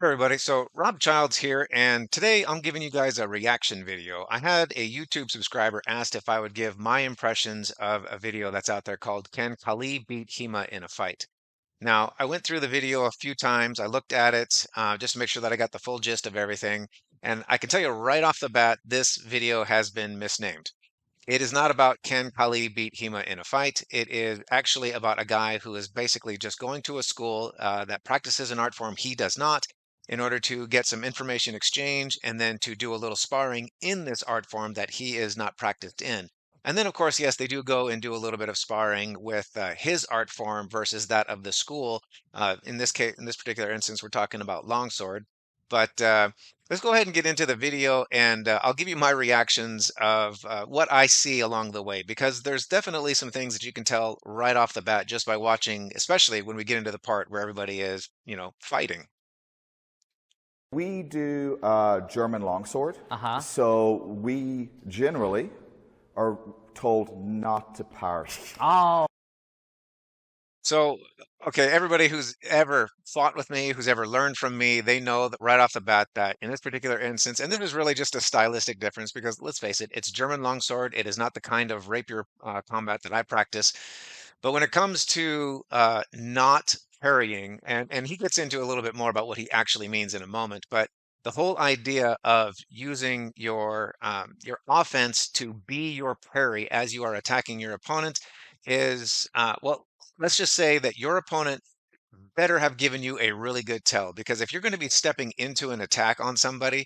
Hey everybody, so Rob Childs here, and today I'm giving you guys a reaction video. I had a YouTube subscriber asked if I would give my impressions of a video that's out there called Can Kali Beat HEMA in a Fight? Now, I went through the video a few times. I looked at it just to make sure that I got the full gist of everything. And I can tell you right off the bat, this video has been misnamed. It is not about can Kali beat HEMA in a fight. It is actually about a guy who is basically just going to a school that practices an art form he does not in order to get some information exchange and then to do a little sparring in this art form that he is not practiced in. And then, of course, yes, they do go and do a little bit of sparring with his art form versus that of the school. In this case, in this particular instance, we're talking about Longsword. But let's go ahead and get into the video, and I'll give you my reactions of what I see along the way, because there's definitely some things that you can tell right off the bat just by watching, especially when we get into the part where everybody is, fighting. We do German longsword, Uh-huh. so we generally are told not to parry. Oh, So, okay, everybody who's ever fought with me, who's ever learned from me, they know that right off the bat that in this particular instance, and this is really just a stylistic difference because let's face it, it's German longsword. It is not the kind of rapier combat that I practice. But when it comes to not parrying, and he gets into a little bit more about what he actually means in a moment, but the whole idea of using your offense to be your parry as you are attacking your opponent is well, let's just say that your opponent better have given you a really good tell, because if you're going to be stepping into an attack on somebody,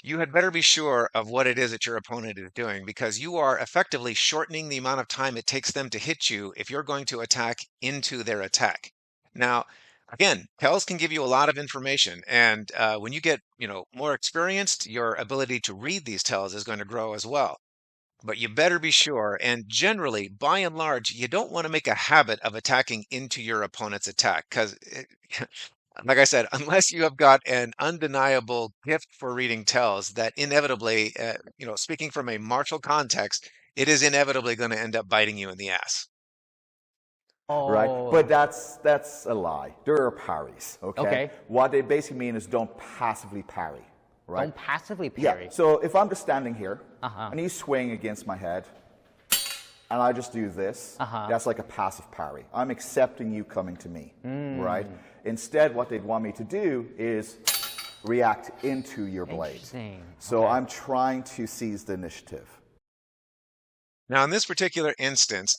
you had better be sure of what it is that your opponent is doing, because you are effectively shortening the amount of time it takes them to hit you if you're going to attack into their attack. Now, again, tells can give you a lot of information, and when you get, more experienced, your ability to read these tells is going to grow as well. But you better be sure, and generally, by and large, you don't want to make a habit of attacking into your opponent's attack, because like I said, unless you have got an undeniable gift for reading tells, that inevitably, speaking from a martial context, it is inevitably going to end up biting you in the ass. Right? But oh, that's a lie. There are parries, okay? okay. What they basically mean is don't passively parry, right? Don't passively Yeah. parry. So if I'm just standing here Uh-huh. and you swing against my head and I just do this, Uh-huh. that's like a passive parry. I'm accepting you coming to me, Mm. right? Instead, what they'd want me to do is react into your blade. Interesting. So Okay. I'm trying to seize the initiative. Now, in this particular instance,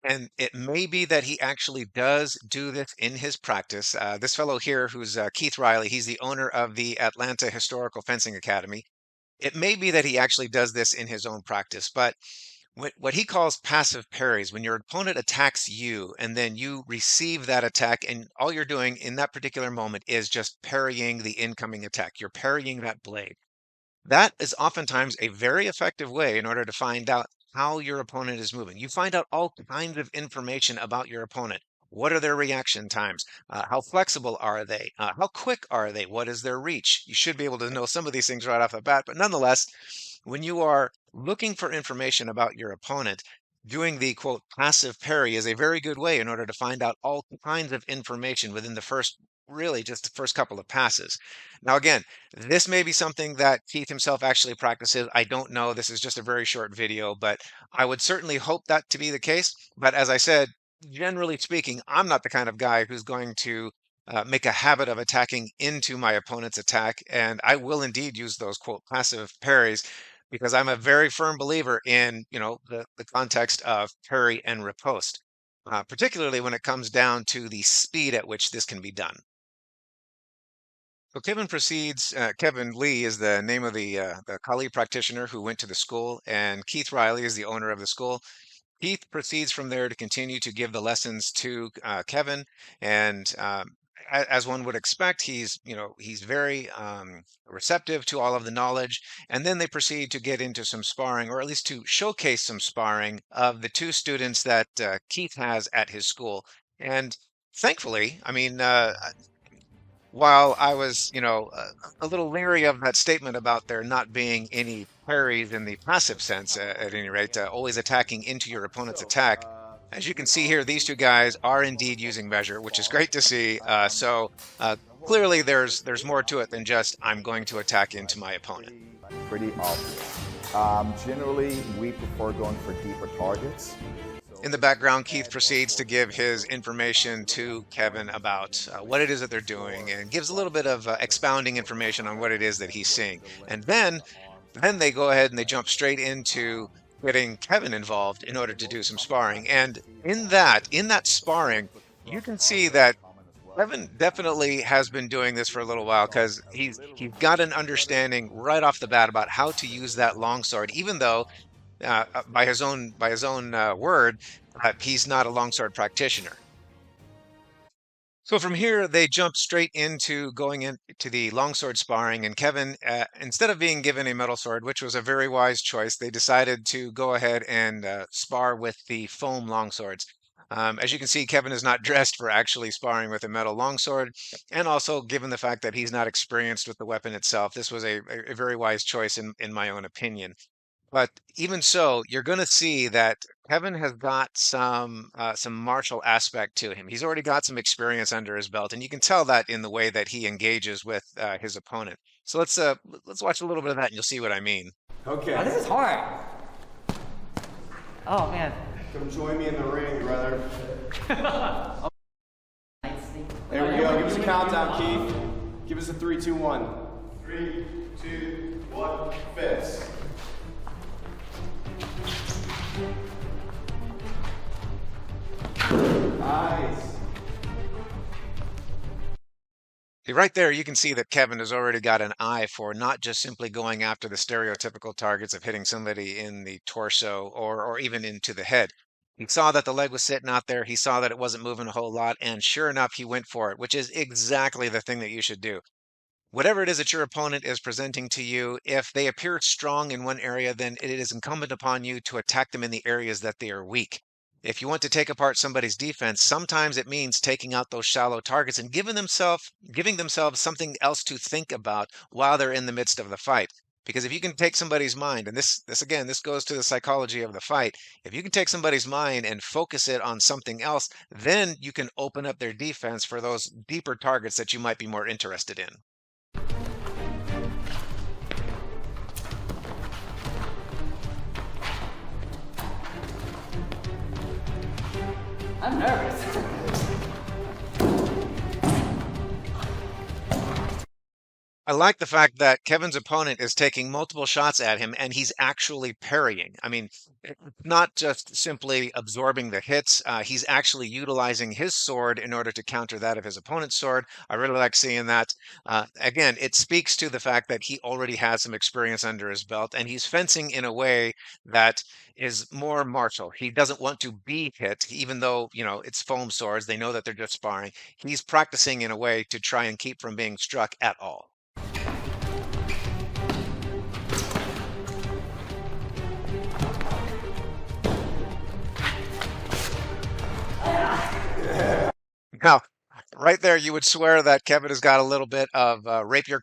and it may be that he actually does do this in his practice. This fellow here, who's Keith Riley, he's the owner of the Atlanta Historical Fencing Academy. It may be that he actually does this in his own practice, but what he calls passive parries, when your opponent attacks you and then you receive that attack, and all you're doing in that particular moment is just parrying the incoming attack. You're parrying that blade. That is oftentimes a very effective way in order to find out how your opponent is moving. You find out all kinds of information about your opponent. What are their reaction times? How flexible are they? How quick are they? What is their reach? You should be able to know some of these things right off the bat, but nonetheless, when you are looking for information about your opponent, doing the quote passive parry is a very good way in order to find out all kinds of information within the first, really just the first couple of passes. Now, again, this may be something that Keith himself actually practices. I don't know. This is just a very short video, but I would certainly hope that to be the case. But as I said, generally speaking, I'm not the kind of guy who's going to make a habit of attacking into my opponent's attack. And I will indeed use those quote passive parries because I'm a very firm believer in, the context of parry and riposte, particularly when it comes down to the speed at which this can be done. So Kevin Lee is the name of the Kali practitioner who went to the school, and Keith Riley is the owner of the school. Keith proceeds from there to continue to give the lessons to Kevin, and as one would expect, he's very receptive to all of the knowledge. And then they proceed to get into some sparring, or at least to showcase some sparring of the two students that Keith has at his school. And thankfully, I mean, while I was, a little leery of that statement about there not being any parries in the passive sense, at any rate, always attacking into your opponent's attack. As you can see here, these two guys are indeed using measure, which is great to see. So clearly there's more to it than just I'm going to attack into my opponent. Pretty obvious. Generally, we prefer going for deeper targets. In the background, Keith proceeds to give his information to Kevin about what it is that they're doing and gives a little bit of expounding information on what it is that he's seeing. And then they go ahead and they jump straight into getting Kevin involved in order to do some sparring. And in that sparring, you can see that Kevin definitely has been doing this for a little while because he's got an understanding right off the bat about how to use that longsword, even though by his own word, he's not a longsword practitioner. So from here, they jump straight into going into the longsword sparring, and Kevin, instead of being given a metal sword, which was a very wise choice, they decided to go ahead and spar with the foam longswords. As you can see, Kevin is not dressed for actually sparring with a metal longsword, and also given the fact that he's not experienced with the weapon itself, this was a very wise choice in my own opinion. But even so, you're going to see that Kevin has got some martial aspect to him. He's already got some experience under his belt, and you can tell that in the way that he engages with his opponent. So let's watch a little bit of that, and you'll see what I mean. Okay. Oh, this is hard. Oh man. Come join me in the ring, brother. Nice. There we go. Give us a countdown, Keith. Give us a 3, 2, 1. 3, 2, 1, fist. Nice. Right there, you can see that Kevin has already got an eye for not just simply going after the stereotypical targets of hitting somebody in the torso or even into the head. He saw that the leg was sitting out there. He saw that it wasn't moving a whole lot, and sure enough, he went for it, which is exactly the thing that you should do. Whatever it is that your opponent is presenting to you, if they appear strong in one area, then it is incumbent upon you to attack them in the areas that they are weak. If you want to take apart somebody's defense, sometimes it means taking out those shallow targets and giving themselves something else to think about while they're in the midst of the fight. Because if you can take somebody's mind, and this goes to the psychology of the fight, if you can take somebody's mind and focus it on something else, then you can open up their defense for those deeper targets that you might be more interested in. I'm nervous. I like the fact that Kevin's opponent is taking multiple shots at him and he's actually parrying. I mean, it's not just simply absorbing the hits, he's actually utilizing his sword in order to counter that of his opponent's sword. I really like seeing that. Again, it speaks to the fact that he already has some experience under his belt and he's fencing in a way that is more martial. He doesn't want to be hit, even though, it's foam swords. They know that they're just sparring. He's practicing in a way to try and keep from being struck at all. Now, right there, you would swear that Kevin has got a little bit of rapier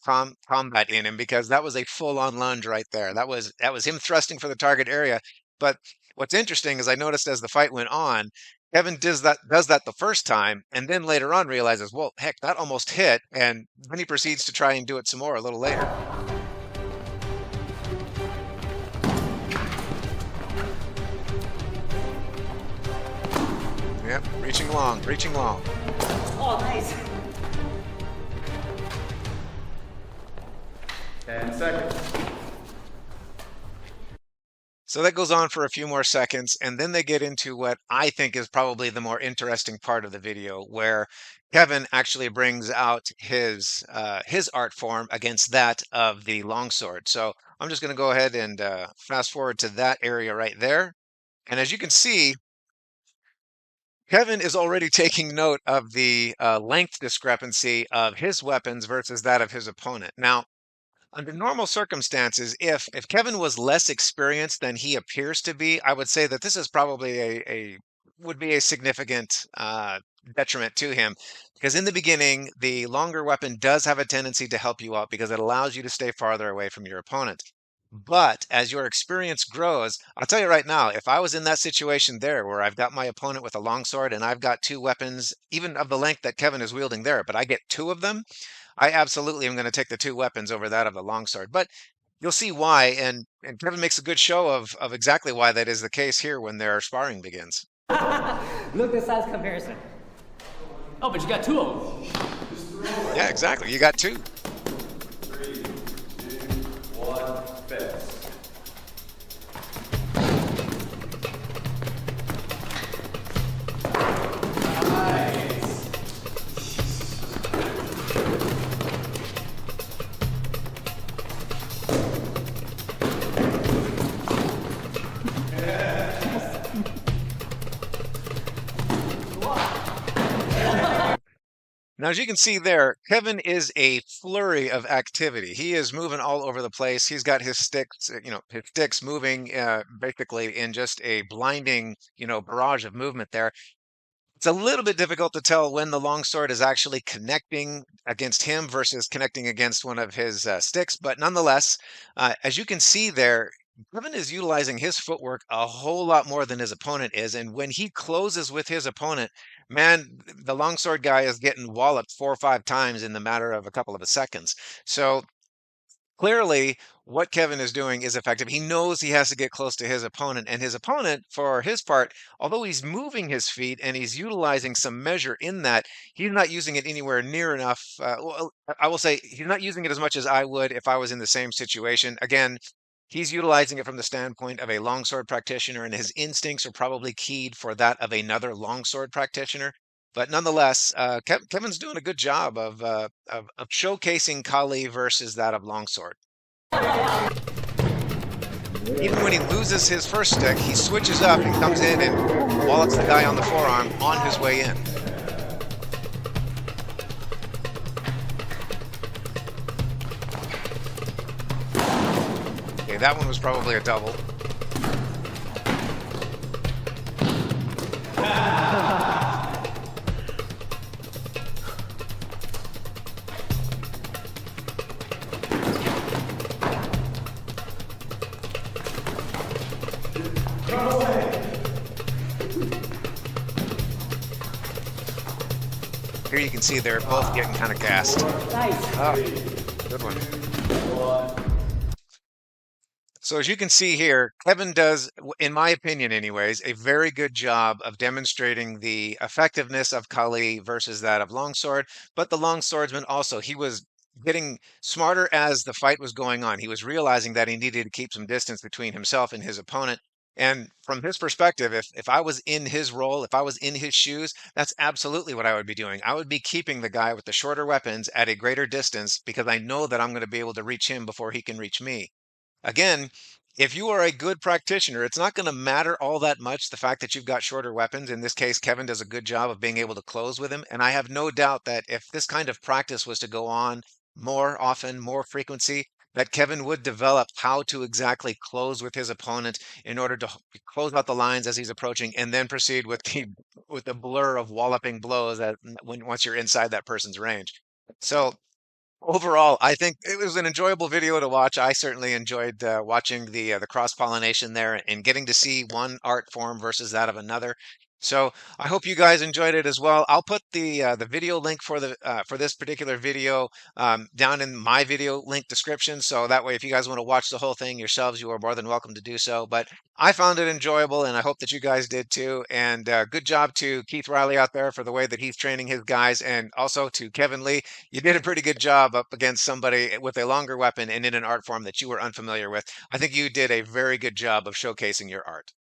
combat in him because that was a full-on lunge right there. That was him thrusting for the target area. But what's interesting is I noticed as the fight went on, Kevin does that the first time, and then later on realizes, well, heck, that almost hit, and then he proceeds to try and do it some more a little later. Yep, reaching long, reaching long. Oh, nice. 10 seconds. So that goes on for a few more seconds, and then they get into what I think is probably the more interesting part of the video, where Kevin actually brings out his art form against that of the longsword. So I'm just going to go ahead and fast forward to that area right there. And as you can see, Kevin is already taking note of the length discrepancy of his weapons versus that of his opponent. Now, under normal circumstances, if Kevin was less experienced than he appears to be, I would say that this is probably would be a significant detriment to him because in the beginning, the longer weapon does have a tendency to help you out because it allows you to stay farther away from your opponent. But as your experience grows, I'll tell you right now, if I was in that situation there where I've got my opponent with a longsword and I've got two weapons, even of the length that Kevin is wielding there, but I get two of them, I absolutely am going to take the two weapons over that of the longsword. But you'll see why, and Kevin makes a good show of exactly why that is the case here when their sparring begins. Look at size comparison. Oh, but you got two of them. Yeah, exactly. You got two. 3, 2, 1, fist. Now, as you can see there, Kevin is a flurry of activity. He is moving all over the place. He's got his sticks, his sticks moving basically in just a blinding, barrage of movement there. It's a little bit difficult to tell when the longsword is actually connecting against him versus connecting against one of his sticks, but nonetheless, as you can see there, Kevin is utilizing his footwork a whole lot more than his opponent is, and when he closes with his opponent, man, the longsword guy is getting walloped 4 or 5 times in the matter of a couple of seconds. So clearly, what Kevin is doing is effective. He knows he has to get close to his opponent, and his opponent, for his part, although he's moving his feet and he's utilizing some measure in that, he's not using it anywhere near enough. Well, I will say he's not using it as much as I would if I was in the same situation. Again, he's utilizing it from the standpoint of a longsword practitioner, and his instincts are probably keyed for that of another longsword practitioner. But nonetheless, Kevin's doing a good job of showcasing Kali versus that of longsword. Even when he loses his first stick, he switches up and comes in and wallops the guy on the forearm on his way in. Okay, that one was probably a double. Here you can see they're both getting kind of gassed. Nice. Oh, good one. So as you can see here, Kevin does, in my opinion anyways, a very good job of demonstrating the effectiveness of Kali versus that of longsword. But the longswordsman also, he was getting smarter as the fight was going on. He was realizing that he needed to keep some distance between himself and his opponent. And from his perspective, if I was in his role, if I was in his shoes, that's absolutely what I would be doing. I would be keeping the guy with the shorter weapons at a greater distance because I know that I'm going to be able to reach him before he can reach me. Again, if you are a good practitioner, it's not going to matter all that much the fact that you've got shorter weapons. In this case, Kevin does a good job of being able to close with him. And I have no doubt that if this kind of practice was to go on more often, more frequency, that Kevin would develop how to exactly close with his opponent in order to close out the lines as he's approaching and then proceed with the blur of walloping blows once you're inside that person's range. So overall, I think it was an enjoyable video to watch. I certainly enjoyed watching the cross-pollination there and getting to see one art form versus that of another. So I hope you guys enjoyed it as well. I'll put the video link for this particular video down in my video link description. So that way, if you guys want to watch the whole thing yourselves, you are more than welcome to do so. But I found it enjoyable, and I hope that you guys did too. And good job to Keith Riley out there for the way that he's training his guys, and also to Kevin Lee. You did a pretty good job up against somebody with a longer weapon and in an art form that you were unfamiliar with. I think you did a very good job of showcasing your art.